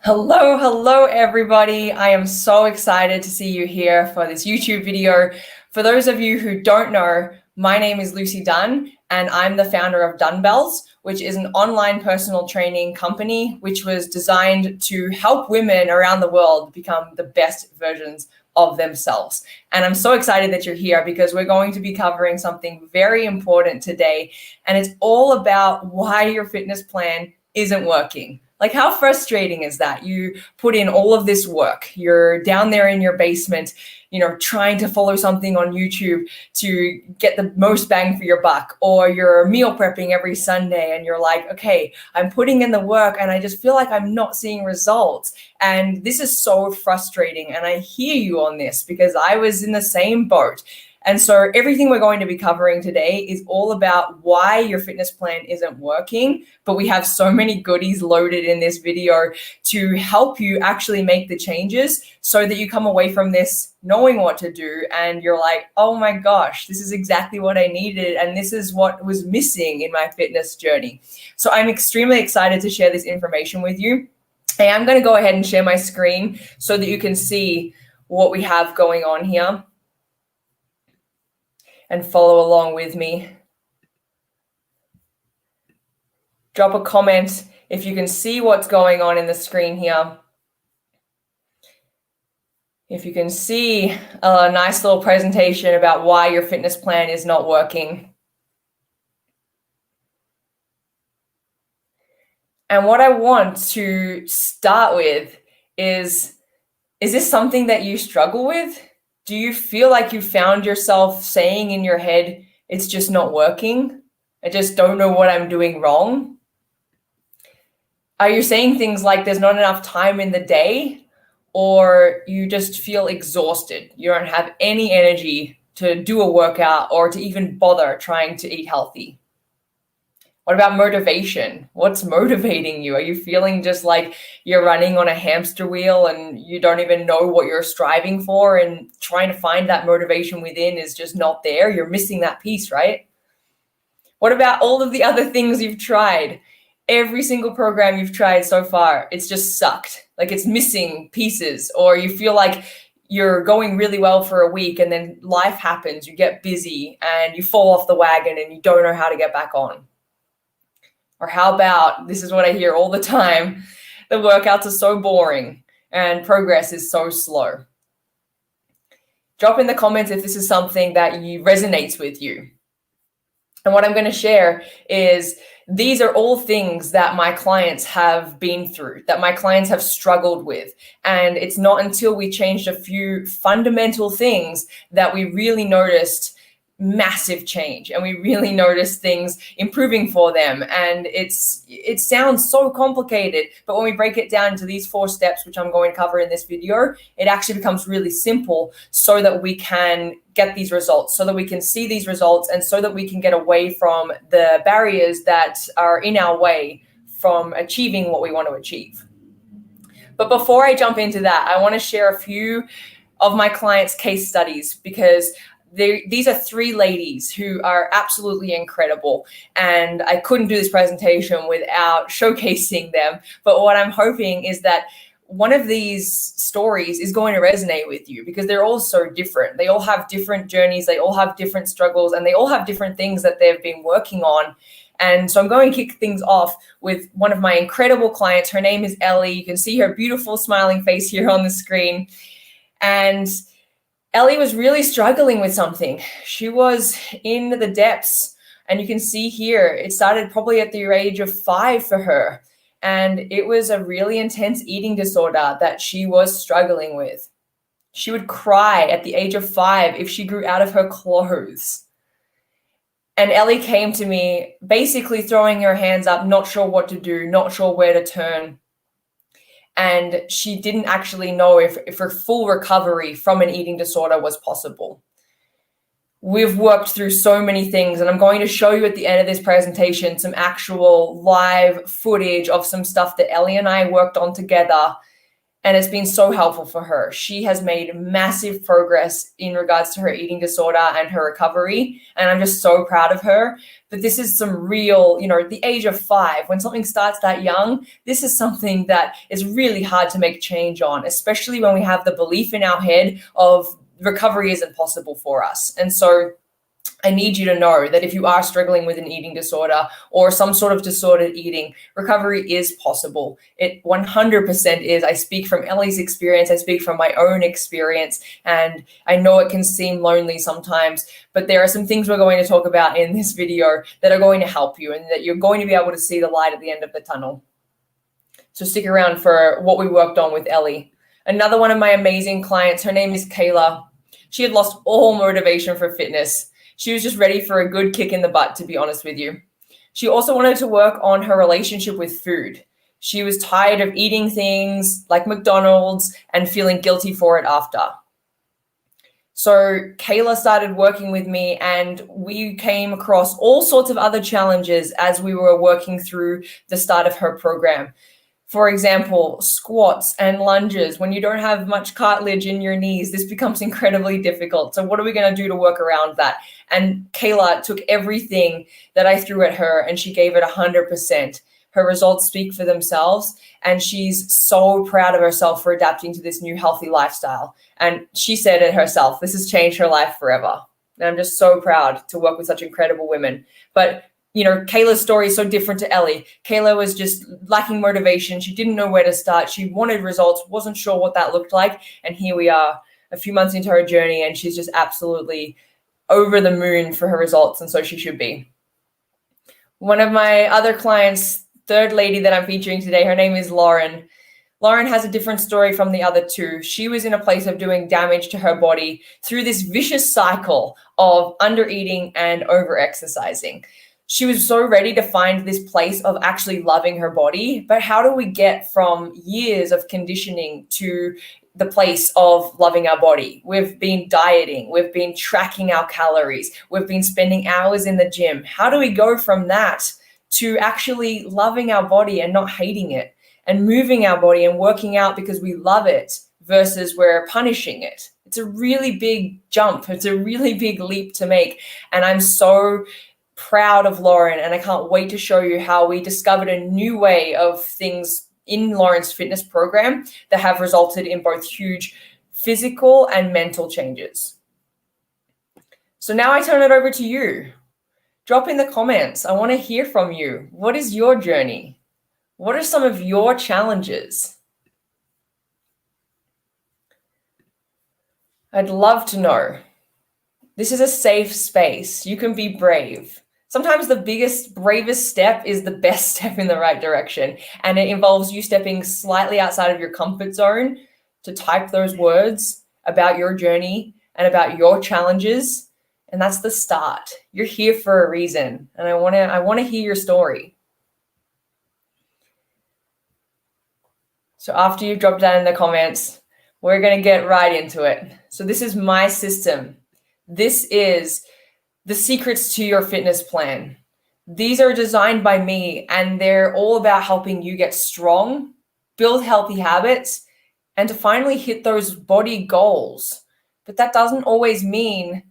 Hello, everybody. I am so excited to see you here for this YouTube video. For those of you who don't know, my name is Lucy Dunn, and I'm the founder of Dunbells, which is an online personal training company which was designed to help women around the world become the best versions of themselves. And I'm so excited that you're here because we're going to be covering something very important today, and it's all about why your fitness plan isn't working. Like, how frustrating is that? You put in all of this work, you're down there in your basement, trying to follow something on YouTube to get the most bang for your buck, or you're meal prepping every Sunday and you're like, okay, I'm putting in the work and I just feel like I'm not seeing results. And this is so frustrating. And I hear you on this because I was in the same boat. And so everything we're going to be covering today is all about why your fitness plan isn't working, but we have so many goodies loaded in this video to help you actually make the changes so that you come away from this knowing what to do and you're like, oh my gosh, this is exactly what I needed and this is what was missing in my fitness journey. So I'm extremely excited to share this information with you. And I'm going to go ahead and share my screen so that you can see what we have going on here and follow along with me. Drop a comment if you can see what's going on in the screen here. If you can see a nice little presentation about why your fitness plan is not working. And what I want to start with is this something that you struggle with? Do you feel like you found yourself saying in your head, it's just not working? I just don't know what I'm doing wrong. Are you saying things like there's not enough time in the day, or you just feel exhausted? You don't have any energy to do a workout or to even bother trying to eat healthy? What about motivation? What's motivating you? Are you feeling just like you're running on a hamster wheel and you don't even know what you're striving for, and trying to find that motivation within is just not there? You're missing that piece, right? What about all of the other things you've tried? Every single program you've tried so far, it's just sucked. Like, it's missing pieces, or you feel like you're going really well for a week and then life happens, you get busy and you fall off the wagon and you don't know how to get back on. Or how about, this is what I hear all the time, the workouts are so boring and progress is so slow. Drop in the comments if this is something that resonates with you. And what I'm going to share is these are all things that my clients have been through, that my clients have struggled with. And it's not until we changed a few fundamental things that we really noticed massive change, and we really notice things improving for them. And it sounds so complicated, but when we break it down into these 4 steps, which I'm going to cover in this video, it actually becomes really simple so that we can get these results, so that we can see these results, and so that we can get away from the barriers that are in our way from achieving what we want to achieve. But before I jump into that, I want to share a few of my clients' case studies, because these are 3 ladies who are absolutely incredible, and I couldn't do this presentation without showcasing them. But what I'm hoping is that one of these stories is going to resonate with you, because they're all so different. They all have different journeys, they all have different struggles, and they all have different things that they've been working on. And so I'm going to kick things off with one of my incredible clients. Her name is Ellie. You can see her beautiful smiling face here on the screen. And Ellie was really struggling with something. She was in the depths, and you can see here, it started probably at the age of 5 for her. And it was a really intense eating disorder that she was struggling with. She would cry at the age of 5 if she grew out of her clothes. And Ellie came to me basically throwing her hands up, not sure what to do, not sure where to turn. And she didn't actually know if her full recovery from an eating disorder was possible. We've worked through so many things, and I'm going to show you at the end of this presentation some actual live footage of some stuff that Ellie and I worked on together. And it's been so helpful for her. She has made massive progress in regards to her eating disorder and her recovery. And I'm just so proud of her. But this is some real, the age of 5, when something starts that young, this is something that is really hard to make change on, especially when we have the belief in our head of recovery isn't possible for us. And so I need you to know that if you are struggling with an eating disorder or some sort of disordered eating, recovery is possible. It 100% is. I speak from Ellie's experience. I speak from my own experience. And I know it can seem lonely sometimes, but there are some things we're going to talk about in this video that are going to help you and that you're going to be able to see the light at the end of the tunnel. So stick around for what we worked on with Ellie. Another one of my amazing clients, her name is Kayla. She had lost all motivation for fitness. She was just ready for a good kick in the butt, to be honest with you. She also wanted to work on her relationship with food. She was tired of eating things like McDonald's and feeling guilty for it after. So Kayla started working with me and we came across all sorts of other challenges as we were working through the start of her program. For example, squats and lunges. When you don't have much cartilage in your knees, this becomes incredibly difficult. So what are we going to do to work around that? And Kayla took everything that I threw at her and she gave it 100%. Her results speak for themselves, and she's so proud of herself for adapting to this new healthy lifestyle. And she said it herself, this has changed her life forever. And I'm just so proud to work with such incredible women. But Kayla's story is so different to Ellie. Kayla was just lacking motivation. She didn't know where to start. She wanted results, wasn't sure what that looked like. And here we are a few months into her journey, and she's just absolutely over the moon for her results. And so she should be. One of my other clients, third lady that I'm featuring today, her name is Lauren. Lauren has a different story from the other two. She was in a place of doing damage to her body through this vicious cycle of under-eating and over-exercising. She was so ready to find this place of actually loving her body. But how do we get from years of conditioning to the place of loving our body? We've been dieting. We've been tracking our calories. We've been spending hours in the gym. How do we go from that to actually loving our body and not hating it, and moving our body and working out because we love it versus we're punishing it? It's a really big jump. It's a really big leap to make. And I'm so proud of Lauren, and I can't wait to show you how we discovered a new way of things in Lauren's fitness program that have resulted in both huge physical and mental changes. So now I turn it over to you. Drop in the comments. I want to hear from you. What is your journey? What are some of your challenges? I'd love to know. This is a safe space. You can be brave. Sometimes the biggest, bravest step is the best step in the right direction. And it involves you stepping slightly outside of your comfort zone to type those words about your journey and about your challenges. And that's the start. You're here for a reason. And I want to hear your story. So after you've dropped that in the comments, we're going to get right into it. So this is my system. This is the secrets to your fitness plan. These are designed by me, and they're all about helping you get strong, build healthy habits, and to finally hit those body goals. But that doesn't always mean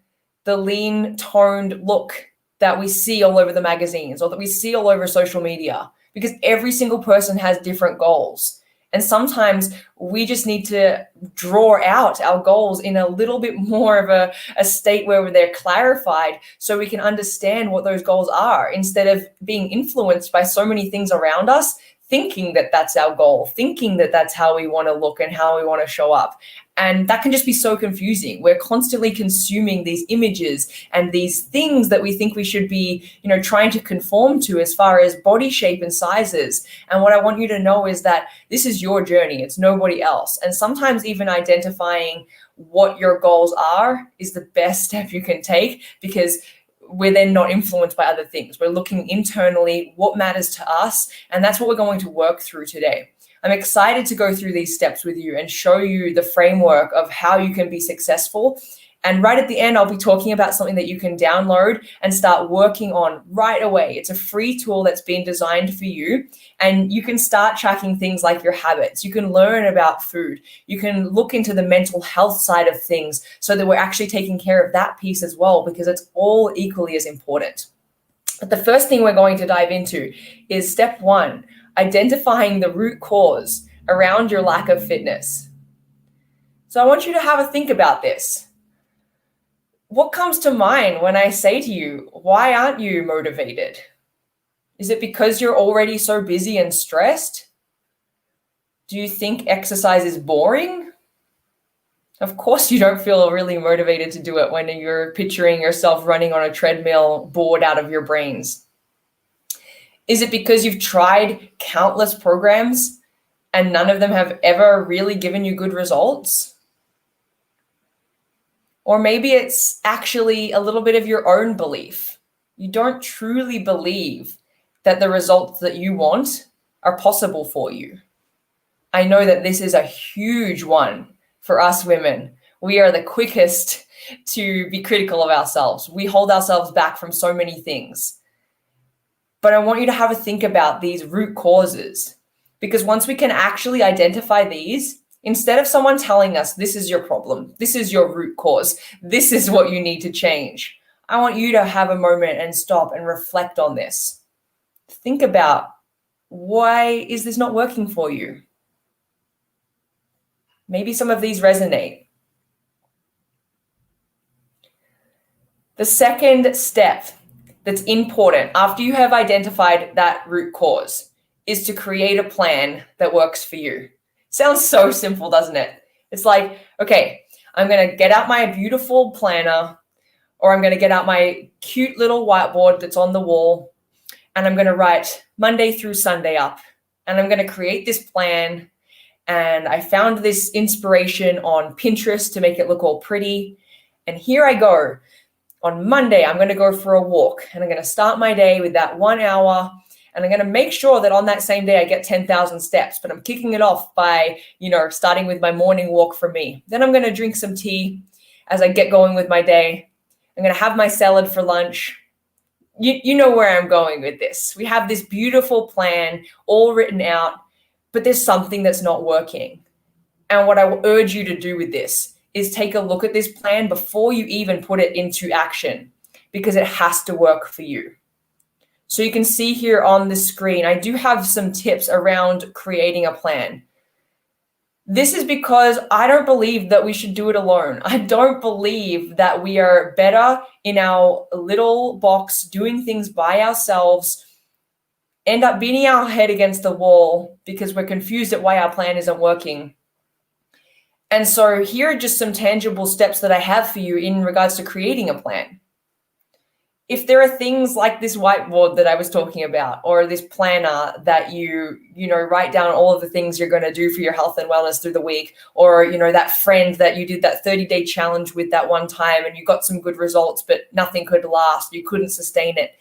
the lean, toned look that we see all over the magazines or that we see all over social media, because every single person has different goals. And sometimes we just need to draw out our goals in a little bit more of a state where they're clarified so we can understand what those goals are, instead of being influenced by so many things around us, thinking that that's our goal, thinking that that's how we want to look and how we want to show up. And that can just be so confusing. We're constantly consuming these images and these things that we think we should be, trying to conform to as far as body shape and sizes. And what I want you to know is that this is your journey. It's nobody else. And sometimes even identifying what your goals are is the best step you can take, because we're then not influenced by other things. We're looking internally, what matters to us. And that's what we're going to work through today. I'm excited to go through these steps with you and show you the framework of how you can be successful And right at the end, I'll be talking about something that you can download and start working on right away. It's a free tool that's been designed for you, and you can start tracking things like your habits. You can learn about food. You can look into the mental health side of things so that we're actually taking care of that piece as well, because it's all equally as important. But the first thing we're going to dive into is step 1, identifying the root cause around your lack of fitness. So I want you to have a think about this. What comes to mind when I say to you, why aren't you motivated? Is it because you're already so busy and stressed? Do you think exercise is boring? Of course you don't feel really motivated to do it when you're picturing yourself running on a treadmill, bored out of your brains. Is it because you've tried countless programs and none of them have ever really given you good results? Or maybe it's actually a little bit of your own belief. You don't truly believe that the results that you want are possible for you. I know that this is a huge one for us women. We are the quickest to be critical of ourselves. We hold ourselves back from so many things. But I want you to have a think about these root causes, because once we can actually identify these, instead of someone telling us, this is your problem, this is your root cause, this is what you need to change, I want you to have a moment and stop and reflect on this. Think about, why is this not working for you? Maybe some of these resonate. The second step that's important after you have identified that root cause is to create a plan that works for you. Sounds so simple, doesn't it? It's like, okay, I'm going to get out my beautiful planner, or I'm going to get out my cute little whiteboard that's on the wall, and I'm going to write Monday through Sunday up, and I'm going to create this plan. And I found this inspiration on Pinterest to make it look all pretty. And here I go. On Monday, I'm going to go for a walk, and I'm going to start my day with that 1 hour. And I'm going to make sure that on that same day I get 10,000 steps, but I'm kicking it off by, starting with my morning walk for me. Then I'm going to drink some tea as I get going with my day. I'm going to have my salad for lunch. You know where I'm going with this. We have this beautiful plan all written out, but there's something that's not working. And what I will urge you to do with this is take a look at this plan before you even put it into action, because it has to work for you. So you can see here on the screen, I do have some tips around creating a plan. This is because I don't believe that we should do it alone. I don't believe that we are better in our little box doing things by ourselves, end up beating our head against the wall because we're confused at why our plan isn't working. And so here are just some tangible steps that I have for you in regards to creating a plan. If there are things like this whiteboard that I was talking about, or this planner that you write down all of the things you're going to do for your health and wellness through the week, or, that friend that you did that 30-day challenge with that one time and you got some good results, but nothing could last, you couldn't sustain it.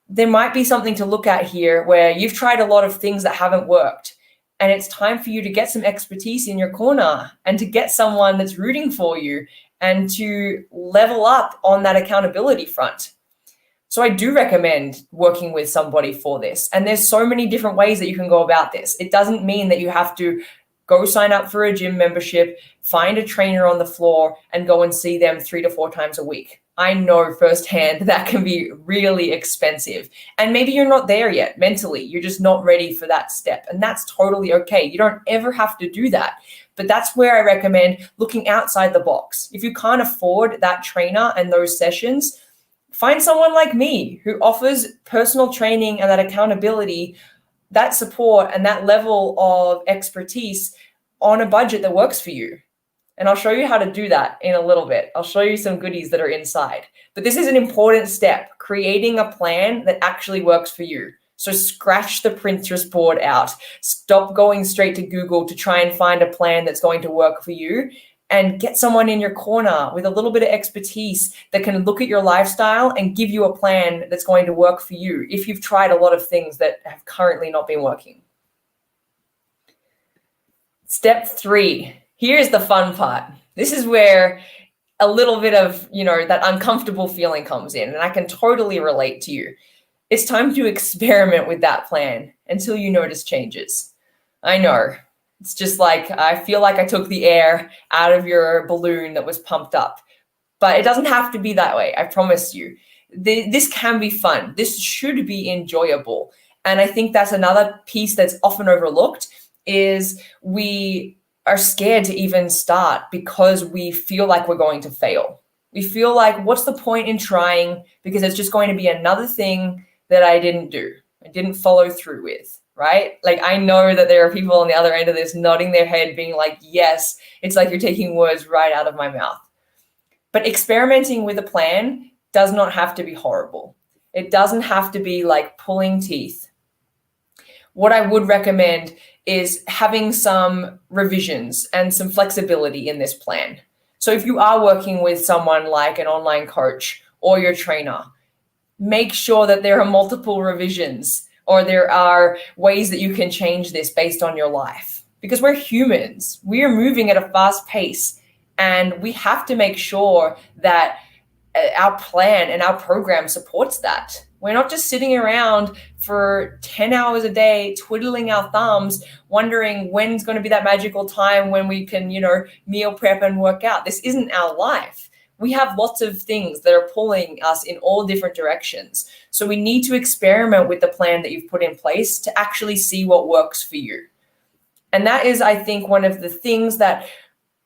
There might be something to look at here where you've tried a lot of things that haven't worked, and it's time for you to get some expertise in your corner and to get someone that's rooting for you and to level up on that accountability front. So I do recommend working with somebody for this. And there's so many different ways that you can go about this. It doesn't mean that you have to go sign up for a gym membership, find a trainer on the floor, and go and see them 3 to 4 times a week. I know firsthand that can be really expensive. And maybe you're not there yet mentally. You're just not ready for that step. And that's totally okay. You don't ever have to do that. But that's where I recommend looking outside the box. If you can't afford that trainer and those sessions, find someone like me who offers personal training and that accountability, that support, and that level of expertise on a budget that works for you. And I'll show you how to do that in a little bit. I'll show you some goodies that are inside. But this is an important step, creating a plan that actually works for you. So scratch the Pinterest board out. Stop going straight to Google to try and find a plan that's going to work for you, and get someone in your corner with a little bit of expertise that can look at your lifestyle and give you a plan that's going to work for you if you've tried a lot of things that have currently not been working. Step 3, here's the fun part. This is where a little bit of, that uncomfortable feeling comes in, and I can totally relate to you. It's time to experiment with that plan until you notice changes. I know. It's just like, I feel like I took the air out of your balloon that was pumped up. But it doesn't have to be that way, I promise you. This can be fun. This should be enjoyable. And I think that's another piece that's often overlooked, is we are scared to even start because we feel like we're going to fail. We feel like, what's the point in trying? Because it's just going to be another thing that I didn't do. I didn't follow through with, right? Like, I know that there are people on the other end of this nodding their head, being like, yes, it's like you're taking words right out of my mouth. But experimenting with a plan does not have to be horrible. It doesn't have to be like pulling teeth. What I would recommend is having some revisions and some flexibility in this plan. So if you are working with someone like an online coach or your trainer, make sure that there are multiple revisions, or there are ways that you can change this based on your life. Because we're humans. We are moving at a fast pace, and we have to make sure that our plan and our program supports that. We're not just sitting around for 10 hours a day, twiddling our thumbs, wondering when's going to be that magical time when we can, meal prep and work out. This isn't our life. We have lots of things that are pulling us in all different directions. So we need to experiment with the plan that you've put in place to actually see what works for you. And that is, I think, one of the things that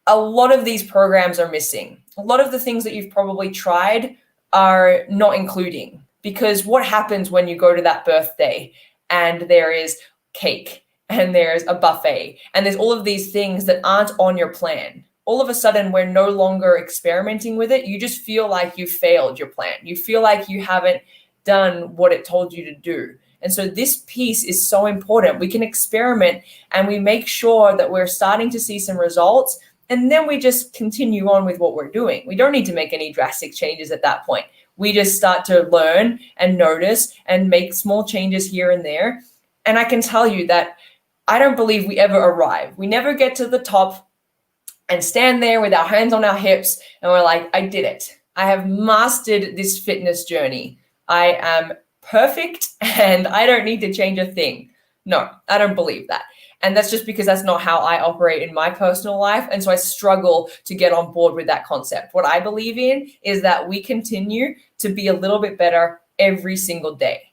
a lot of these programs are missing. A lot of the things that you've probably tried are not including, because what happens when you go to that birthday and there is cake and there's a buffet and there's all of these things that aren't on your plan? All of a sudden, we're no longer experimenting with it. You just feel like you failed your plan. You feel like you haven't done what it told you to do. And so this piece is so important. We can experiment and we make sure that we're starting to see some results. And then we just continue on with what we're doing. We don't need to make any drastic changes at that point. We just start to learn and notice and make small changes here and there. And I can tell you that I don't believe we ever arrive. We never get to the top and stand there with our hands on our hips and we're like, I did it. I have mastered this fitness journey. I am perfect and I don't need to change a thing. No, I don't believe that. And that's just because that's not how I operate in my personal life. And so I struggle to get on board with that concept. What I believe in is that we continue to be a little bit better every single day.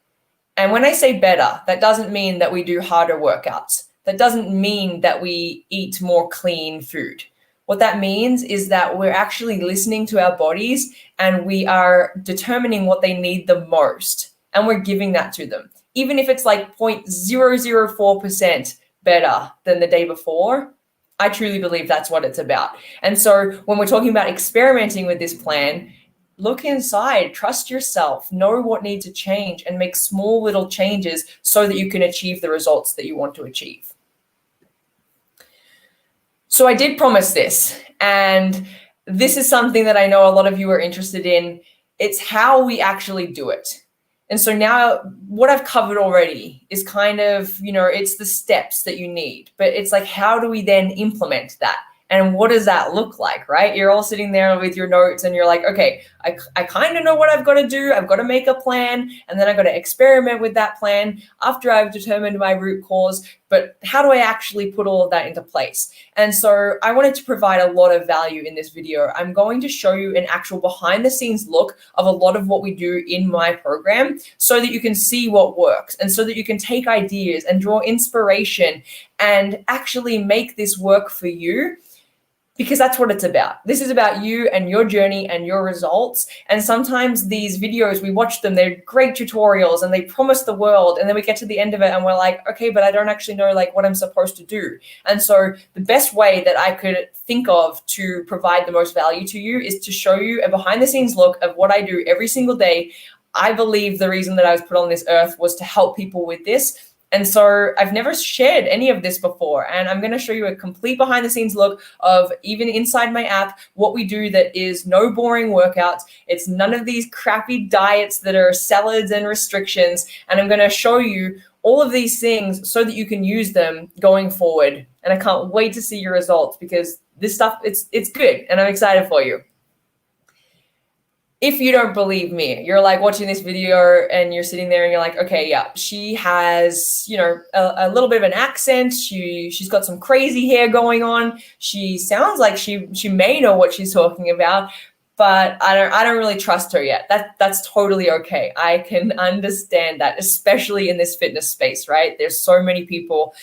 And when I say better, that doesn't mean that we do harder workouts. That doesn't mean that we eat more clean food. What that means is that we're actually listening to our bodies and we are determining what they need the most. And we're giving that to them. Even if it's like 0.004% better than the day before, I truly believe that's what it's about. And so when we're talking about experimenting with this plan, look inside, trust yourself, know what needs to change, and make small little changes so that you can achieve the results that you want to achieve. So I did promise this, and this is something that I know a lot of you are interested in. It's how we actually do it. And so now what I've covered already is kind of, it's the steps that you need, but it's like, how do we then implement that? And what does that look like, right? You're all sitting there with your notes and you're like, okay, I kind of know what I've got to do. I've got to make a plan, and then I've got to experiment with that plan after I've determined my root cause. But how do I actually put all of that into place? And so I wanted to provide a lot of value in this video. I'm going to show you an actual behind the scenes look of a lot of what we do in my program so that you can see what works and so that you can take ideas and draw inspiration and actually make this work for you. Because that's what it's about. This is about you and your journey and your results. And sometimes these videos, we watch them, they're great tutorials and they promise the world. And then we get to the end of it and we're like, okay, but I don't actually know what I'm supposed to do. And so the best way that I could think of to provide the most value to you is to show you a behind the scenes look of what I do every single day. I believe the reason that I was put on this earth was to help people with this. And so I've never shared any of this before, and I'm going to show you a complete behind the scenes look of even inside my app, what we do that is no boring workouts. It's none of these crappy diets that are salads and restrictions. And I'm going to show you all of these things so that you can use them going forward. And I can't wait to see your results because this stuff, it's good and I'm excited for you. if you don't believe me, you're like watching this video and you're sitting there and you're like, okay, yeah, she has, you know, a little bit of an accent. She's got some crazy hair going on. She sounds like she may know what she's talking about, but I don't really trust her yet. That's totally okay. I can understand that, especially in this fitness space, right? There's so many people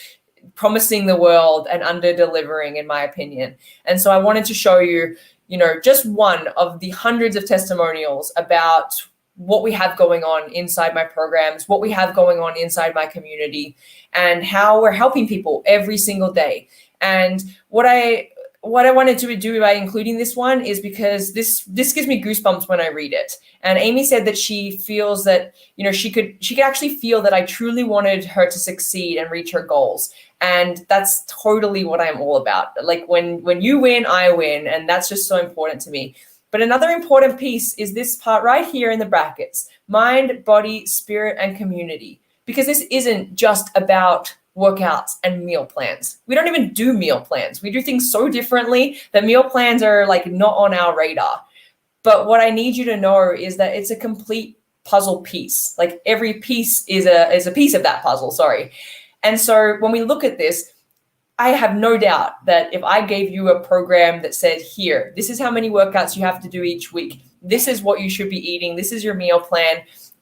promising the world and under delivering, in my opinion. And so I wanted to show you, you know, just one of the hundreds of testimonials about what we have going on inside my programs, what we have going on inside my community, and how we're helping people every single day. And what I wanted to do by including this one is because this gives me goosebumps when I read it. And Amy said that she feels that, you know, she could actually feel that I truly wanted her to succeed and reach her goals. And that's totally what I'm all about. Like when you win, I win. And that's just so important to me. But another important piece is this part right here in the brackets: mind, body, spirit, and community. Because this isn't just about workouts and meal plans. We don't even do meal plans. We do things so differently that meal plans are like not on our radar. But what I need you to know is that it's a complete puzzle piece. Like every piece is a piece of that puzzle, sorry. And so when we look at this, I have no doubt that if I gave you a program that said, here, this is how many workouts you have to do each week, this is what you should be eating, this is your meal plan,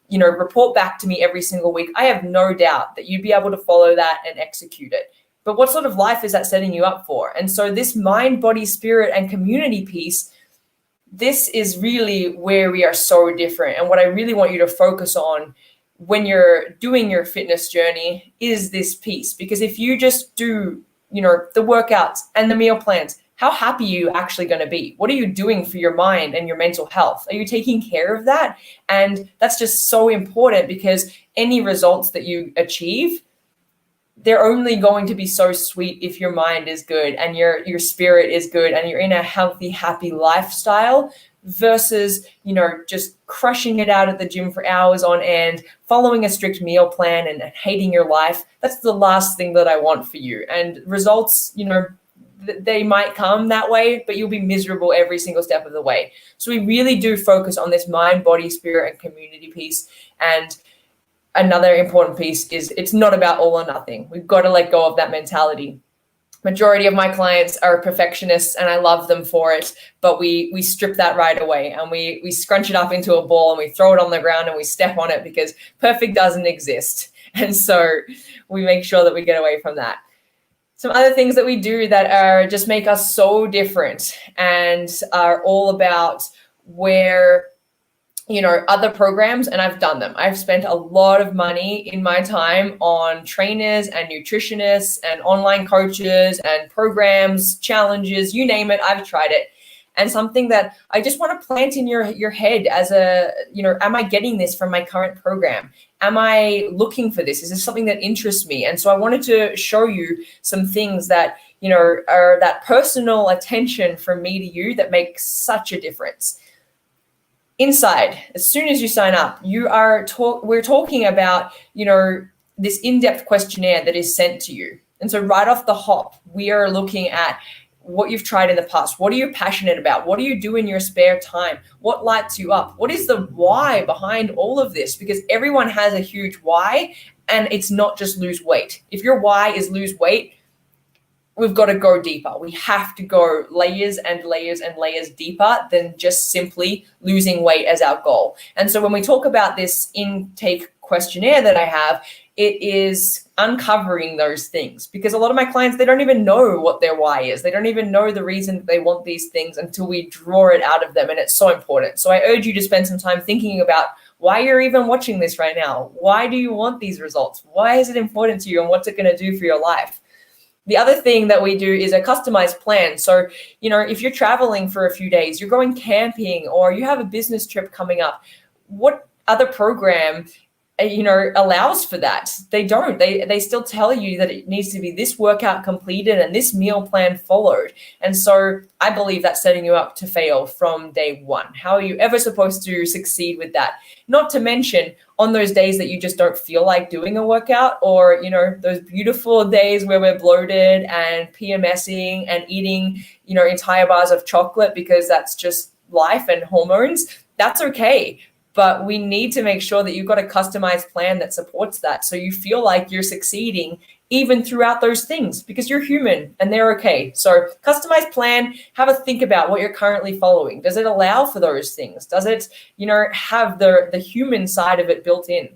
you know, report back to me every single week, I have no doubt that you'd be able to follow that and execute it. But what sort of life is that setting you up for? And so this mind, body, spirit, and community piece, this is really where we are so different. And what I really want you to focus on when you're doing your fitness journey is this piece. Because if you just do, you know, the workouts and the meal plans, how happy are you actually going to be? What are you doing for your mind and your mental health? Are you taking care of that? And that's just so important, because any results that you achieve, they're only going to be so sweet if your mind is good and your spirit is good and you're in a healthy, happy lifestyle, versus, you know, just crushing it out at the gym for hours on end, following a strict meal plan and hating your life. That's the last thing that I want for you. And results, you know, they might come that way, but you'll be miserable every single step of the way. So we really do focus on this mind, body, spirit, and community piece. And another important piece is it's not about all or nothing. We've got to let go of that mentality. Majority of my clients are perfectionists and I love them for it, but we strip that right away and we scrunch it up into a ball and we throw it on the ground and we step on it, because perfect doesn't exist. And so we make sure that we get away from that. Some other things that we do that are just make us so different and are all about where, you know, other programs, and I've done them. I've spent a lot of money in my time on trainers and nutritionists and online coaches and programs, challenges, you name it, I've tried it. And something that I just want to plant in your head as a, you know, am I getting this from my current program? Am I looking for this? Is this something that interests me? And so I wanted to show you some things that, you know, are that personal attention from me to you that makes such a difference. Inside, as soon as you sign up, we're talking about, you know, this in-depth questionnaire that is sent to you. And so right off the hop, we are looking at what you've tried in the past. What are you passionate about? What do you do in your spare time? What lights you up? What is the why behind all of this? Because everyone has a huge why, and it's not just lose weight. If your why is lose weight, we've got to go deeper. We have to go layers and layers and layers deeper than just simply losing weight as our goal. And so when we talk about this intake questionnaire that I have, it is uncovering those things, because a lot of my clients, they don't even know what their why is. They don't even know the reason they want these things until we draw it out of them. And it's so important. So I urge you to spend some time thinking about why you're even watching this right now. Why do you want these results? Why is it important to you, and what's it going to do for your life? The other thing that we do is a customized plan. So, you know, if you're traveling for a few days, you're going camping, or you have a business trip coming up, what other program, you know, allows for that? They don't. They still tell you that it needs to be this workout completed and this meal plan followed. And so I believe that's setting you up to fail from day one. How are you ever supposed to succeed with that? Not to mention on those days that you just don't feel like doing a workout, or, you know, those beautiful days where we're bloated and PMSing and eating, you know, entire bars of chocolate because that's just life and hormones. that's okay. But we need to make sure that you've got a customized plan that supports that. So you feel like you're succeeding even throughout those things, because you're human and they're okay. So customized plan, have a think about what you're currently following. Does it allow for those things? Does it, have the human side of it built in?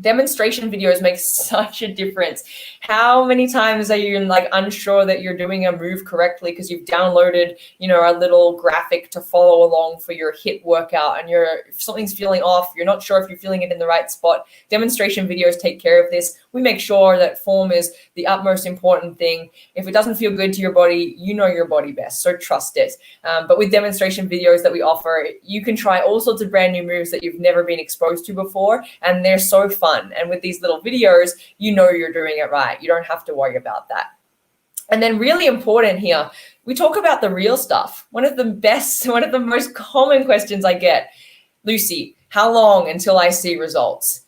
Demonstration videos make such a difference. How many times are you like unsure that you're doing a move correctly because you've downloaded, a little graphic to follow along for your HIIT workout, and if something's feeling off, you're not sure if you're feeling it in the right spot. Demonstration videos take care of this. We make sure that form is the utmost important thing. If it doesn't feel good to your body, you know your body best, so trust it. But with demonstration videos that we offer, you can try all sorts of brand new moves that you've never been exposed to before, and they're so fun. And with these little videos, you're doing it right. You don't have to worry about that. And then really important here, we talk about the real stuff. One of the most common questions I get, Lucy, how long until I see results?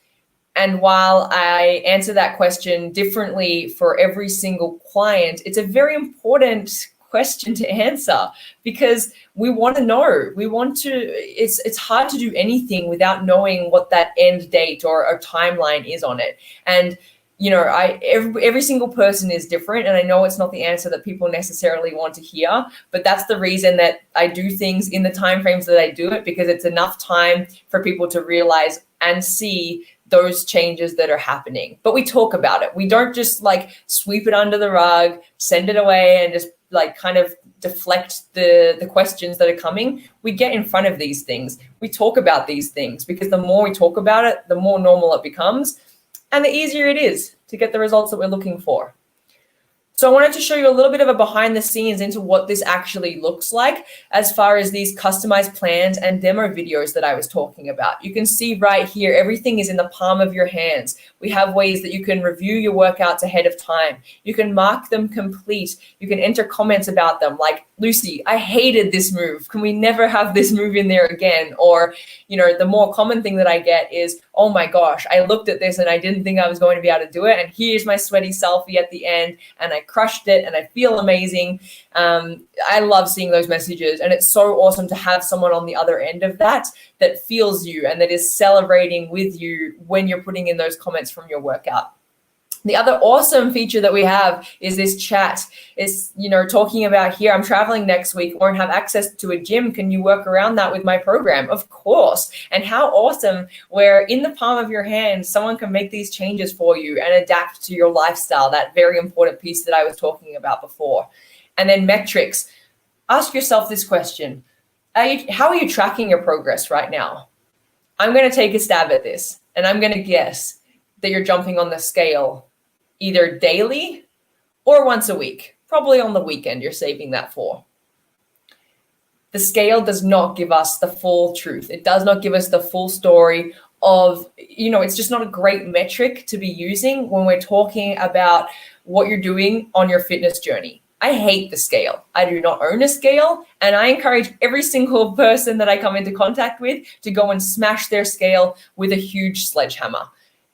And while I answer that question differently for every single client, it's a very important question to answer, because we want to know. It's hard to do anything without knowing what that end date or a timeline is on it. And every single person is different, and I know it's not the answer that people necessarily want to hear, but that's the reason that I do things in the timeframes that I do it, because it's enough time for people to realize and see those changes that are happening. But we talk about it. We don't just like sweep it under the rug, send it away, and just like kind of deflect the questions that are coming. We get in front of these things. We talk about these things, because the more we talk about it, the more normal it becomes, and the easier it is to get the results that we're looking for. So I wanted to show you a little bit of a behind the scenes into what this actually looks like as far as these customized plans and demo videos that I was talking about. You can see right here, everything is in the palm of your hands. We have ways that you can review your workouts ahead of time. You can mark them complete. You can enter comments about them like, Lucy, I hated this move. Can we never have this move in there again? Or, the more common thing that I get is, oh my gosh, I looked at this and I didn't think I was going to be able to do it. And here's my sweaty selfie at the end, and I crushed it and I feel amazing. I love seeing those messages, and it's so awesome to have someone on the other end of that feels you and that is celebrating with you when you're putting in those comments from your workout. The other awesome feature that we have is this chat. It's, talking about here, I'm traveling next week, won't have access to a gym. Can you work around that with my program? Of course. And how awesome, where in the palm of your hand, someone can make these changes for you and adapt to your lifestyle, that very important piece that I was talking about before. And then metrics. Ask yourself this question. How are you tracking your progress right now? I'm going to take a stab at this, and I'm going to guess that you're jumping on the scale either daily or once a week, probably on the weekend you're saving that for. The scale does not give us the full truth. It does not give us the full story of, it's just not a great metric to be using when we're talking about what you're doing on your fitness journey. I hate the scale. I do not own a scale, and I encourage every single person that I come into contact with to go and smash their scale with a huge sledgehammer.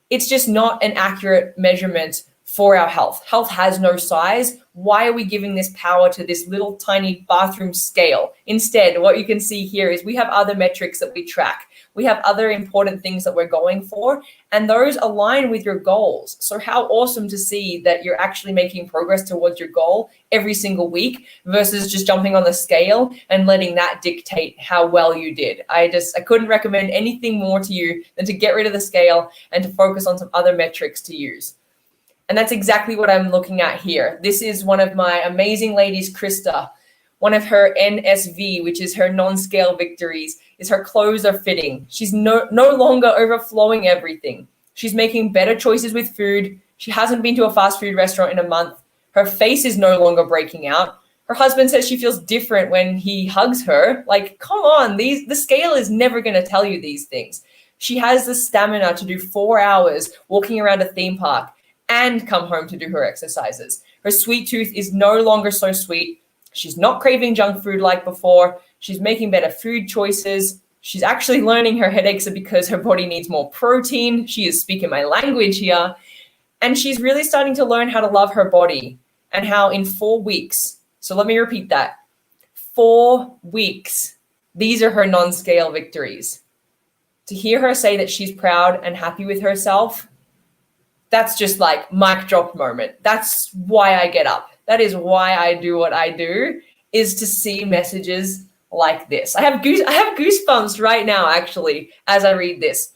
It's just not an accurate measurement for our health. Health has no size. Why are we giving this power to this little tiny bathroom scale? Instead, what you can see here is we have other metrics that we track. We have other important things that we're going for, and those align with your goals. So how awesome to see that you're actually making progress towards your goal every single week versus just jumping on the scale and letting that dictate how well you did. I couldn't recommend anything more to you than to get rid of the scale and to focus on some other metrics to use. And that's exactly what I'm looking at here. This is one of my amazing ladies, Krista. One of her NSV, which is her non-scale victories, is her clothes are fitting. She's no longer overflowing everything. She's making better choices with food. She hasn't been to a fast food restaurant in a month. Her face is no longer breaking out. Her husband says she feels different when he hugs her. Like, come on, the scale is never going to tell you these things. She has the stamina to do 4 hours walking around a theme park and come home to do her exercises. Her sweet tooth is no longer so sweet. She's not craving junk food like before. She's making better food choices. She's actually learning her headaches are because her body needs more protein. She is speaking my language here. And she's really starting to learn how to love her body, and how in 4 weeks, so let me repeat that, 4 weeks, These are her non-scale victories. To hear her say that she's proud and happy with herself, that's just like mic drop moment. That's why I get up. That is why I do what I do, is to see messages like this. I have goosebumps right now, actually, as I read this,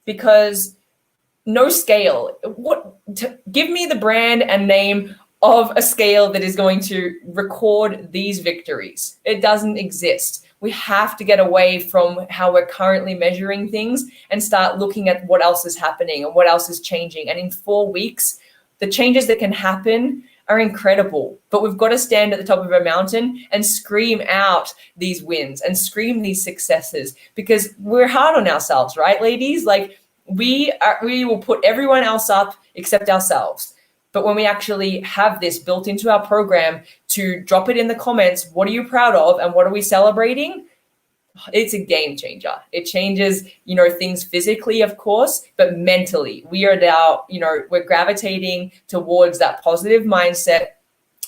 because no scale. Give me the brand and name of a scale that is going to record these victories. It doesn't exist. We have to get away from how we're currently measuring things and start looking at what else is happening and what else is changing. And in 4 weeks, the changes that can happen are incredible. But we've got to stand at the top of a mountain and scream out these wins and scream these successes, because we're hard on ourselves, right, ladies? Like, we will put everyone else up except ourselves. But when we actually have this built into our program to drop it in the comments, what are you proud of and what are we celebrating? It's a game changer. It changes, things physically, of course, but mentally. We are now, we're gravitating towards that positive mindset.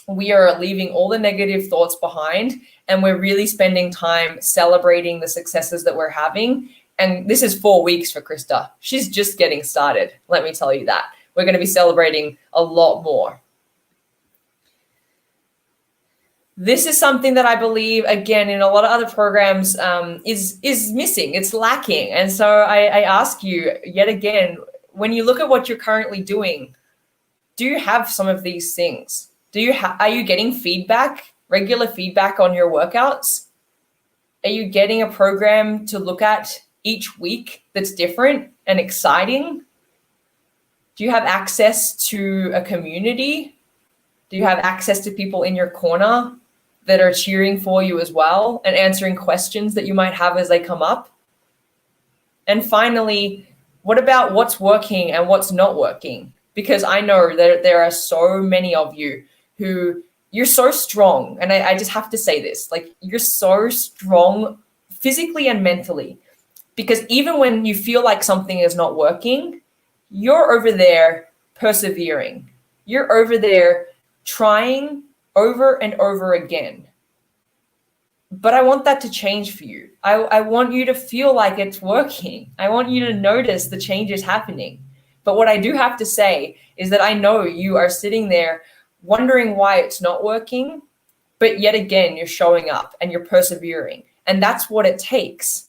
We are leaving all the negative thoughts behind, and we're really spending time celebrating the successes that we're having. And this is 4 weeks for Krista. She's just getting started. Let me tell you that. We're going to be celebrating a lot more. This is something that I believe, again, in a lot of other programs is missing. It's lacking. And so I ask you yet again, when you look at what you're currently doing, do you have some of these things? Are you getting feedback, regular feedback on your workouts? Are you getting a program to look at each week that's different and exciting? Do you have access to a community? Do you have access to people in your corner that are cheering for you as well and answering questions that you might have as they come up? And finally, what about what's working and what's not working? Because I know that there are so many of you who, you're so strong. And I just have to say this, like, you're so strong physically and mentally, because even when you feel like something is not working, you're over there persevering. You're over there trying over and over again. But I want that to change for you. I want you to feel like it's working. I want you to notice the changes happening. But what I do have to say is that I know you are sitting there wondering why it's not working, but yet again, you're showing up and you're persevering. And that's what it takes.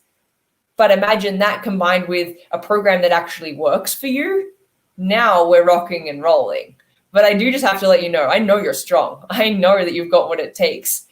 But imagine that combined with a program that actually works for you. Now we're rocking and rolling. But I do just have to let you know, I know you're strong. I know that you've got what it takes,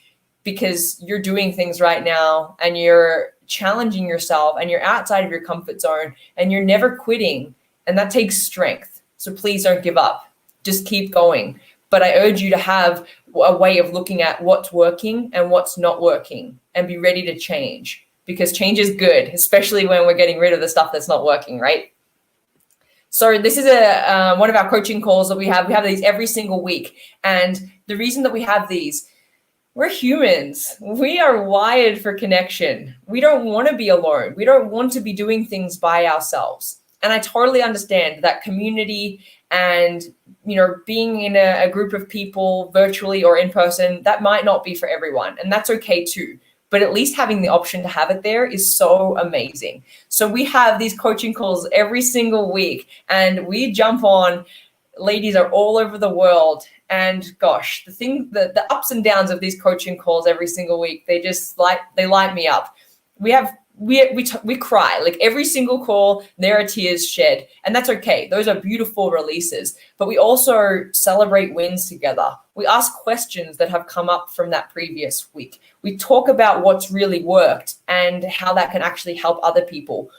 because you're doing things right now and you're challenging yourself and you're outside of your comfort zone and you're never quitting. And that takes strength. So please don't give up. Just keep going. But I urge you to have a way of looking at what's working and what's not working and be ready to change. Because change is good, especially when we're getting rid of the stuff that's not working, right? So this is one of our coaching calls that we have. We have these every single week. And the reason that we have these, we're humans. We are wired for connection. We don't want to be alone. We don't want to be doing things by ourselves. And I totally understand that community and, being in a group of people virtually or in person, that might not be for everyone. And that's okay too. But at least having the option to have it there is so amazing. So we have these coaching calls every single week, and we jump on. Ladies are all over the world. And gosh, the ups and downs of these coaching calls every single week, they light me up. We cry, like every single call, there are tears shed, and that's okay. Those are beautiful releases, but we also celebrate wins together. We ask questions that have come up from that previous week. We talk about what's really worked and how that can actually help other people.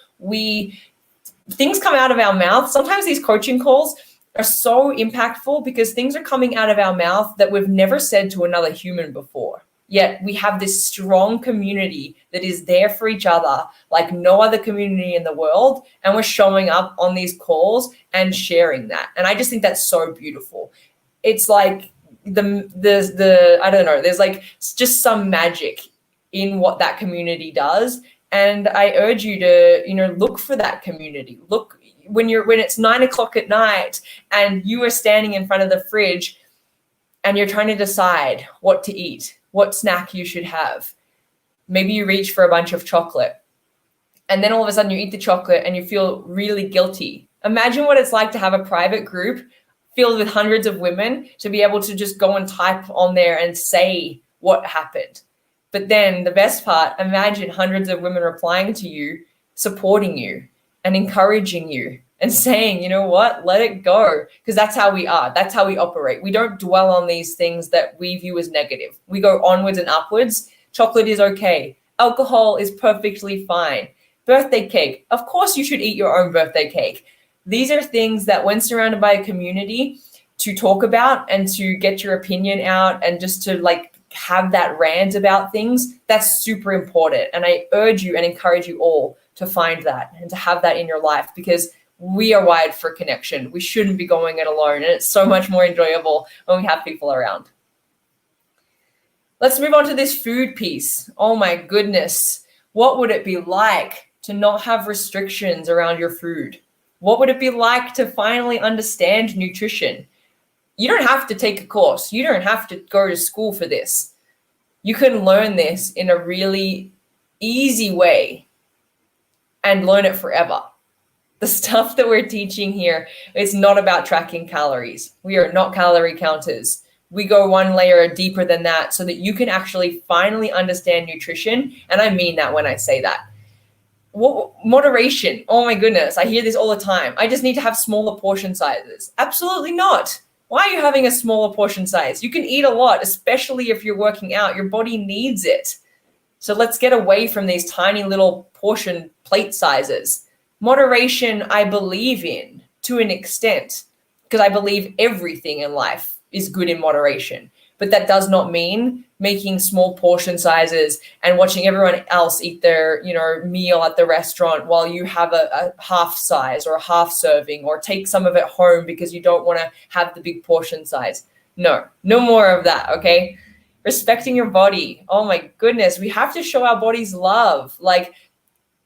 Things come out of our mouth. Sometimes these coaching calls are so impactful because things are coming out of our mouth that we've never said to another human before. Yet we have this strong community that is there for each other like no other community in the world. And we're showing up on these calls and sharing that. And I just think that's so beautiful. It's like I don't know, there's like just some magic in what that community does. And I urge you to, look for that community. Look when it's 9 o'clock at night and you are standing in front of the fridge and you're trying to decide what to eat, what snack you should have. Maybe you reach for a bunch of chocolate, and then all of a sudden you eat the chocolate and you feel really guilty. Imagine what it's like to have a private group filled with hundreds of women to be able to just go and type on there and say what happened. But then the best part, imagine hundreds of women replying to you, supporting you and encouraging you and saying, you know what, let it go. Because that's how we are. That's how we operate. We don't dwell on these things that we view as negative. We go onwards and upwards. Chocolate is okay. Alcohol is perfectly fine. Birthday cake. Of course you should eat your own birthday cake. These are things that when surrounded by a community to talk about and to get your opinion out and just to like have that rant about things, that's super important. And I urge you and encourage you all to find that and to have that in your life, because we are wired for connection. We shouldn't be going it alone. And it's so much more enjoyable when we have people around. Let's move on to this food piece. Oh my goodness. What would it be like to not have restrictions around your food? What would it be like to finally understand nutrition? You don't have to take a course. You don't have to go to school for this. You can learn this in a really easy way and learn it forever. The stuff that we're teaching here is not about tracking calories. We are not calorie counters. We go one layer deeper than that so that you can actually finally understand nutrition. And I mean that when I say that. Moderation. Oh my goodness. I hear this all the time. I just need to have smaller portion sizes. Absolutely not. Why are you having a smaller portion size? You can eat a lot, especially if you're working out. Your body needs it. So let's get away from these tiny little portion plate sizes. Moderation, I believe in to an extent, because I believe everything in life is good in moderation. But that does not mean making small portion sizes and watching everyone else eat their, meal at the restaurant while you have a half size or a half serving, or take some of it home because you don't want to have the big portion size. No more of that, okay? Respecting your body. Oh my goodness, we have to show our bodies love. Like,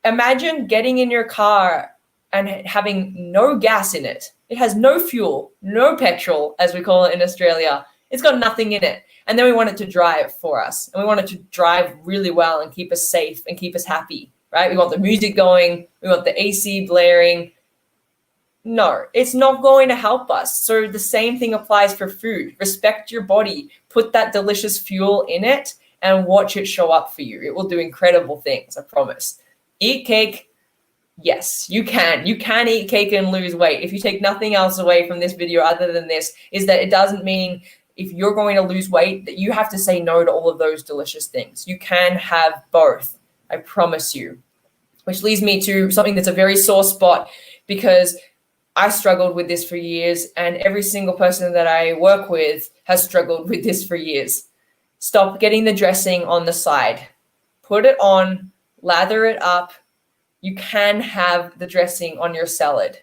imagine getting in your car and having no gas in it. It has no fuel, no petrol, as we call it in Australia. It's got nothing in it. And then we want it to drive for us. And we want it to drive really well and keep us safe and keep us happy, right? We want the music going. We want the AC blaring. No, it's not going to help us. So the same thing applies for food. Respect your body. Put that delicious fuel in it and watch it show up for you. It will do incredible things, I promise. Eat cake. Yes, you can. You can eat cake and lose weight. If you take nothing else away from this video other than this, is that it doesn't mean if you're going to lose weight that you have to say no to all of those delicious things. You can have both, I promise you. Which leads me to something that's a very sore spot, because I struggled with this for years, and every single person that I work with has struggled with this for years. Stop getting the dressing on the side. Put it on, lather it up. You can have the dressing on your salad.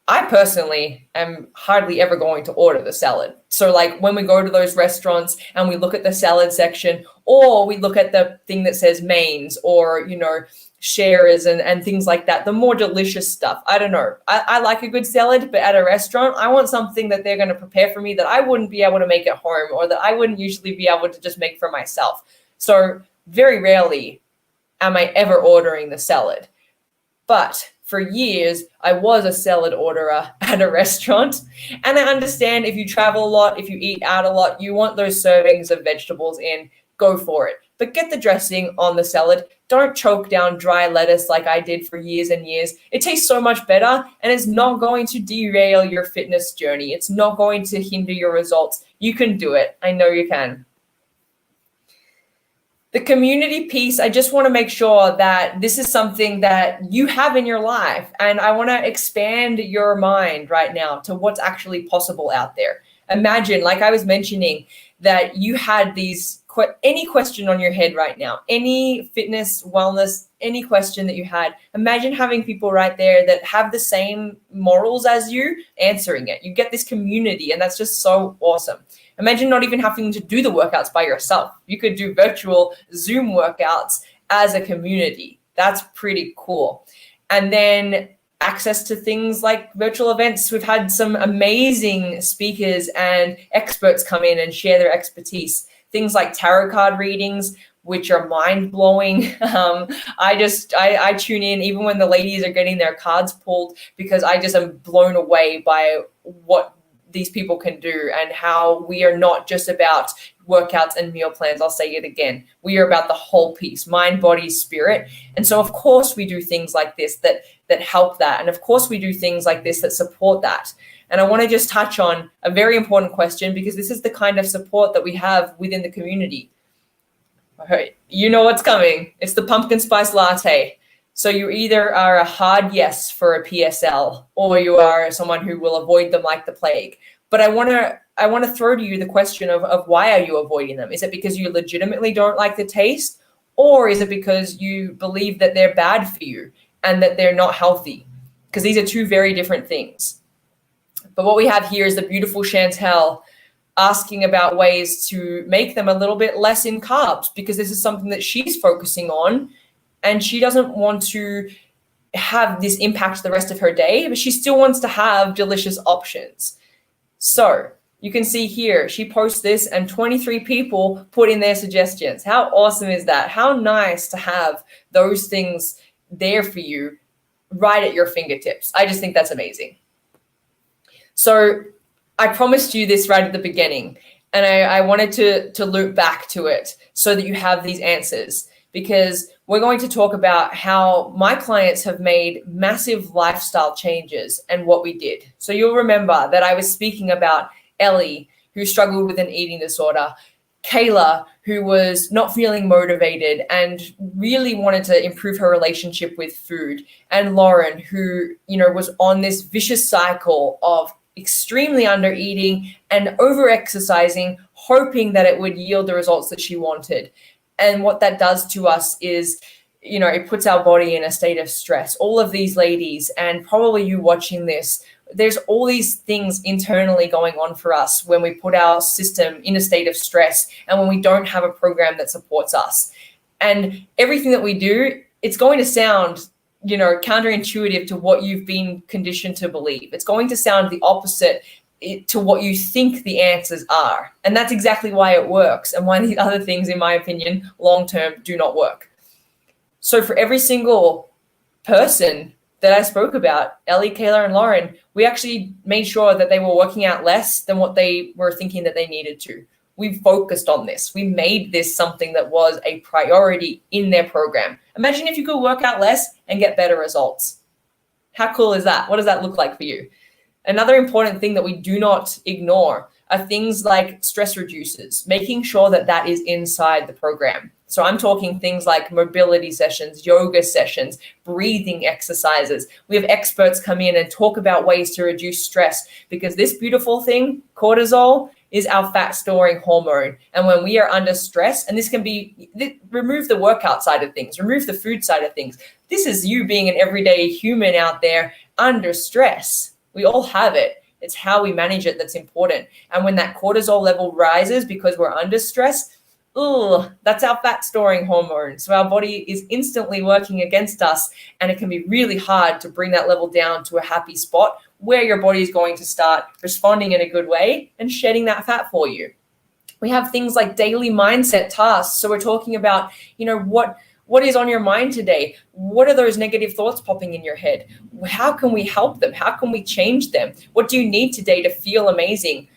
I personally am hardly ever going to order the salad. So like when we go to those restaurants and we look at the salad section, or we look at the thing that says mains or, shares and things like that, the more delicious stuff. I don't know. I like a good salad, but at a restaurant, I want something that they're going to prepare for me that I wouldn't be able to make at home, or that I wouldn't usually be able to just make for myself. So very rarely am I ever ordering the salad. But for years, I was a salad orderer at a restaurant. And I understand if you travel a lot, if you eat out a lot, you want those servings of vegetables in, go for it. But get the dressing on the salad. Don't choke down dry lettuce like I did for years and years. It tastes so much better, and it's not going to derail your fitness journey. It's not going to hinder your results. You can do it. I know you can. The community piece, I just want to make sure that this is something that you have in your life. And I want to expand your mind right now to what's actually possible out there. Imagine, like I was mentioning, that you had any question on your head right now, any fitness, wellness, any question that you had. Imagine having people right there that have the same morals as you answering it. You get this community, and that's just so awesome. Imagine not even having to do the workouts by yourself. You could do virtual Zoom workouts as a community. That's pretty cool. And then access to things like virtual events. We've had some amazing speakers and experts come in and share their expertise. Things like tarot card readings, which are mind blowing. I tune in even when the ladies are getting their cards pulled, because I just am blown away by what these people can do and how we are not just about workouts and meal plans. I'll say it again. We are about the whole piece, mind, body, spirit. And so of course we do things like this that help that. And of course we do things like this that support that. And I want to just touch on a very important question, because this is the kind of support that we have within the community. All right, you know what's coming. It's the pumpkin spice latte. So you either are a hard yes for a PSL, or you are someone who will avoid them like the plague. But I want to throw to you the question of why are you avoiding them? Is it because you legitimately don't like the taste, or is it because you believe that they're bad for you and that they're not healthy? Because these are two very different things. But what we have here is the beautiful Chantel asking about ways to make them a little bit less in carbs, because this is something that she's focusing on. And she doesn't want to have this impact the rest of her day, but she still wants to have delicious options. So you can see here, she posts this and 23 people put in their suggestions. How awesome is that? How nice to have those things there for you right at your fingertips. I just think that's amazing. So I promised you this right at the beginning, and I wanted to loop back to it so that you have these answers, because we're going to talk about how my clients have made massive lifestyle changes and what we did. So you'll remember that I was speaking about Ellie, who struggled with an eating disorder, Kayla, who was not feeling motivated and really wanted to improve her relationship with food, and Lauren, who, was on this vicious cycle of extremely under eating and over exercising, hoping that it would yield the results that she wanted. And what that does to us is, it puts our body in a state of stress. All of these ladies, and probably you watching this, there's all these things internally going on for us when we put our system in a state of stress and when we don't have a program that supports us. And everything that we do, it's going to sound, counterintuitive to what you've been conditioned to believe. It's going to sound the opposite to what you think the answers are. And that's exactly why it works, and why the other things, in my opinion, long-term do not work. So for every single person that I spoke about, Ellie, Kayla, and Lauren, we actually made sure that they were working out less than what they were thinking that they needed to. We focused on this. We made this something that was a priority in their program. Imagine if you could work out less and get better results. How cool is that? What does that look like for you? Another important thing that we do not ignore are things like stress reducers, making sure that that is inside the program. So I'm talking things like mobility sessions, yoga sessions, breathing exercises. We have experts come in and talk about ways to reduce stress, because this beautiful thing, cortisol, is our fat storing hormone. And when we are under stress, and this can be, remove the workout side of things, remove the food side of things. This is you being an everyday human out there under stress. We all have it. It's how we manage it that's important. And when that cortisol level rises because we're under stress, that's our fat storing hormone. So our body is instantly working against us, and it can be really hard to bring that level down to a happy spot where your body is going to start responding in a good way and shedding that fat for you. We have things like daily mindset tasks. So we're talking about, what is on your mind today? What are those negative thoughts popping in your head? How can we help them? How can we change them? What do you need today to feel amazing?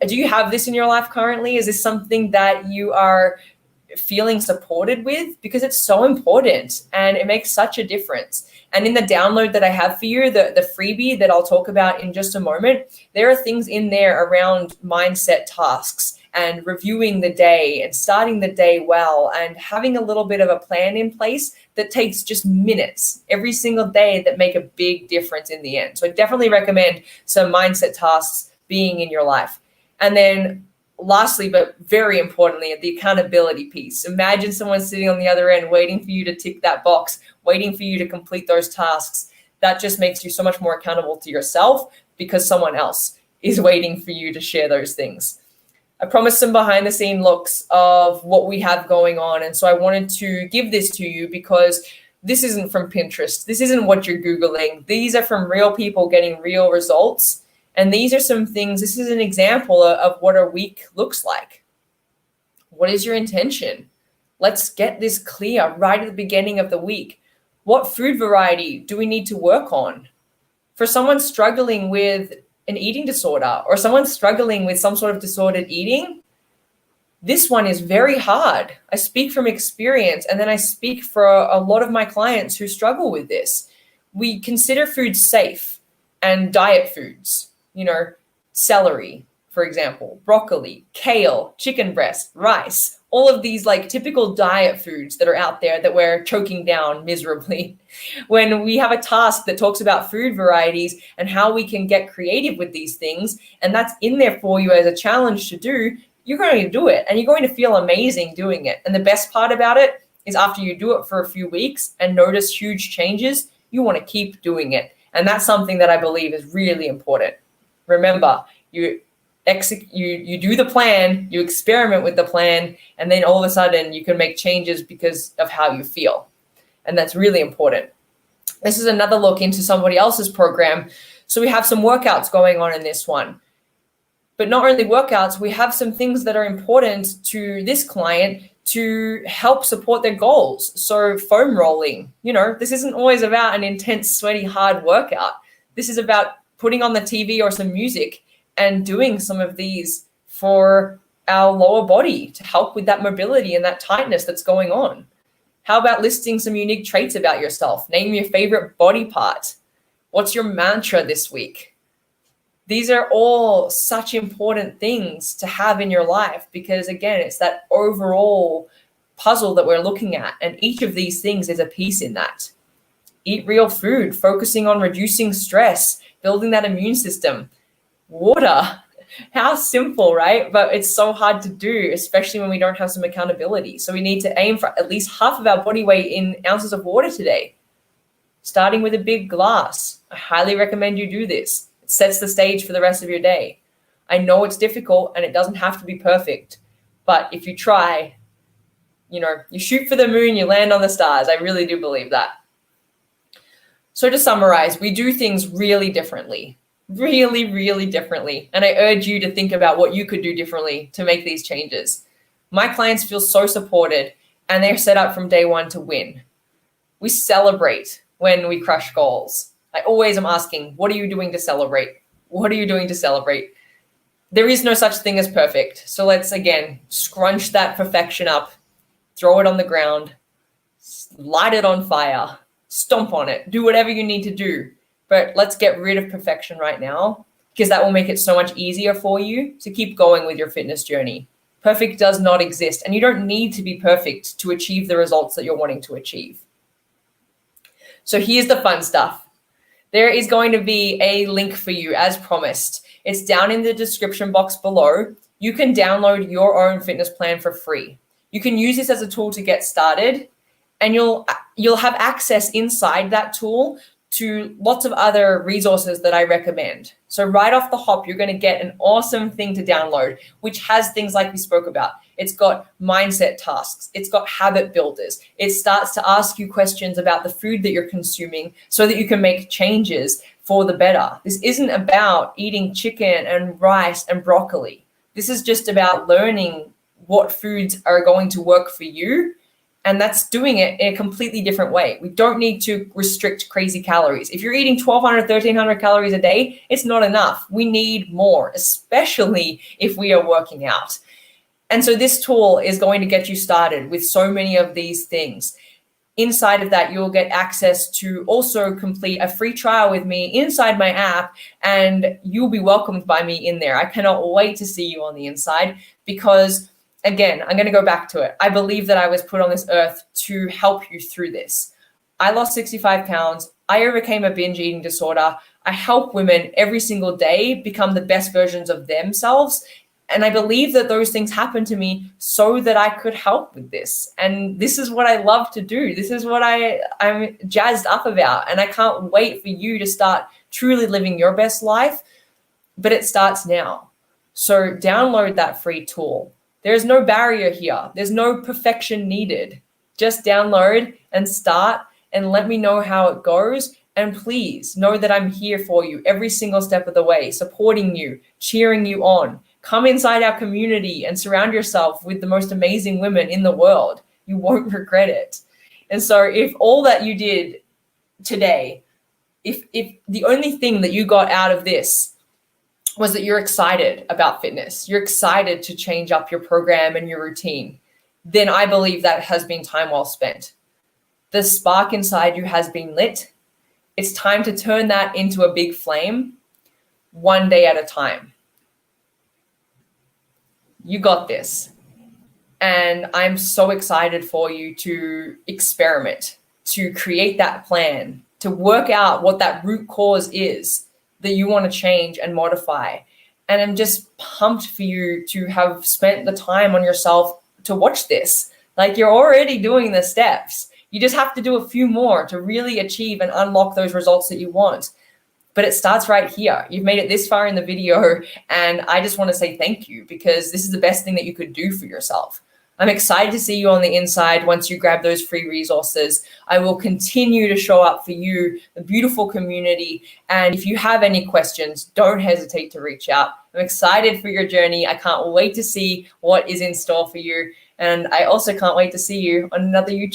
Do you have this in your life currently? Is this something that you are feeling supported with? Because it's so important and it makes such a difference. And in the download that I have for you, the freebie that I'll talk about in just a moment, there are things in there around mindset tasks and reviewing the day and starting the day well and having a little bit of a plan in place that takes just minutes every single day that make a big difference in the end. So I definitely recommend some mindset tasks being in your life. And then lastly, but very importantly, the accountability piece. Imagine someone sitting on the other end waiting for you to tick that box, waiting for you to complete those tasks. That just makes you so much more accountable to yourself, because someone else is waiting for you to share those things. I promised some behind the scene looks of what we have going on. And so I wanted to give this to you, because this isn't from Pinterest. This isn't what you're Googling. These are from real people getting real results. And these are some things, this is an example of what a week looks like. What is your intention? Let's get this clear right at the beginning of the week. What food variety do we need to work on? For someone struggling with an eating disorder or someone struggling with some sort of disordered eating, this one is very hard. I speak from experience, and then I speak for a lot of my clients who struggle with this. We consider foods safe and diet foods, celery, for example, broccoli, kale, chicken breast, rice, all of these like typical diet foods that are out there that we're choking down miserably. When we have a task that talks about food varieties and how we can get creative with these things, and that's in there for you as a challenge to do, you're going to do it and you're going to feel amazing doing it. And the best part about it is after you do it for a few weeks and notice huge changes, you want to keep doing it. And that's something that I believe is really important. Remember, you do the plan, you experiment with the plan, and then all of a sudden you can make changes because of how you feel. And that's really important. This is another look into somebody else's program. So we have some workouts going on in this one. But not only workouts, we have some things that are important to this client to help support their goals. So foam rolling, this isn't always about an intense, sweaty, hard workout. This is about putting on the TV or some music and doing some of these for our lower body to help with that mobility and that tightness that's going on. How about listing some unique traits about yourself? Name your favorite body part. What's your mantra this week? These are all such important things to have in your life because, again, it's that overall puzzle that we're looking at, and each of these things is a piece in that. Eat real food, focusing on reducing stress, building that immune system. Water, how simple, right? But it's so hard to do, especially when we don't have some accountability. So we need to aim for at least half of our body weight in ounces of water today, starting with a big glass. I highly recommend you do this. It sets the stage for the rest of your day. I know it's difficult and it doesn't have to be perfect, but if you try, you shoot for the moon, you land on the stars. I really do believe that. So to summarize, we do things really differently. Really, really differently. And I urge you to think about what you could do differently to make these changes. My clients feel so supported and they're set up from day one to win. We celebrate when we crush goals. I always am asking, what are you doing to celebrate? What are you doing to celebrate? There is no such thing as perfect. So let's, again, scrunch that perfection up, throw it on the ground, light it on fire, stomp on it, do whatever you need to do. But let's get rid of perfection right now because that will make it so much easier for you to keep going with your fitness journey. Perfect does not exist, and you don't need to be perfect to achieve the results that you're wanting to achieve. So here's the fun stuff. There is going to be a link for you as promised. It's down in the description box below. You can download your own fitness plan for free. You can use this as a tool to get started, and you'll have access inside that tool to lots of other resources that I recommend. So right off the hop, you're going to get an awesome thing to download, which has things like we spoke about. It's got mindset tasks. It's got habit builders. It starts to ask you questions about the food that you're consuming so that you can make changes for the better. This isn't about eating chicken and rice and broccoli. This is just about learning what foods are going to work for you. And that's doing it in a completely different way. We don't need to restrict crazy calories. If you're eating 1,200, 1,300 calories a day, it's not enough. We need more, especially if we are working out. And so this tool is going to get you started with so many of these things. Inside of that, you'll get access to also complete a free trial with me inside my app, and you'll be welcomed by me in there. I cannot wait to see you on the inside because, again, I'm going to go back to it. I believe that I was put on this earth to help you through this. I lost 65 pounds. I overcame a binge eating disorder. I help women every single day become the best versions of themselves. And I believe that those things happened to me so that I could help with this. And this is what I love to do. This is what I'm jazzed up about. And I can't wait for you to start truly living your best life. But it starts now. So download that free tool. There's no barrier here. There's no perfection needed. Just download and start and let me know how it goes. And please know that I'm here for you every single step of the way, supporting you, cheering you on. Come inside our community and surround yourself with the most amazing women in the world. You won't regret it. And so if all that you did today, if the only thing that you got out of this was that you're excited about fitness, you're excited to change up your program and your routine, then I believe that has been time well spent. The spark inside you has been lit. It's time to turn that into a big flame, one day at a time. You got this. And I'm so excited for you to experiment, to create that plan, to work out what that root cause is that you want to change and modify. And I'm just pumped for you to have spent the time on yourself to watch this. Like, you're already doing the steps. You just have to do a few more to really achieve and unlock those results that you want. But it starts right here. You've made it this far in the video, and I just want to say thank you, because this is the best thing that you could do for yourself. I'm excited to see you on the inside once you grab those free resources. I will continue to show up for you, the beautiful community. And if you have any questions, don't hesitate to reach out. I'm excited for your journey. I can't wait to see what is in store for you. And I also can't wait to see you on another YouTube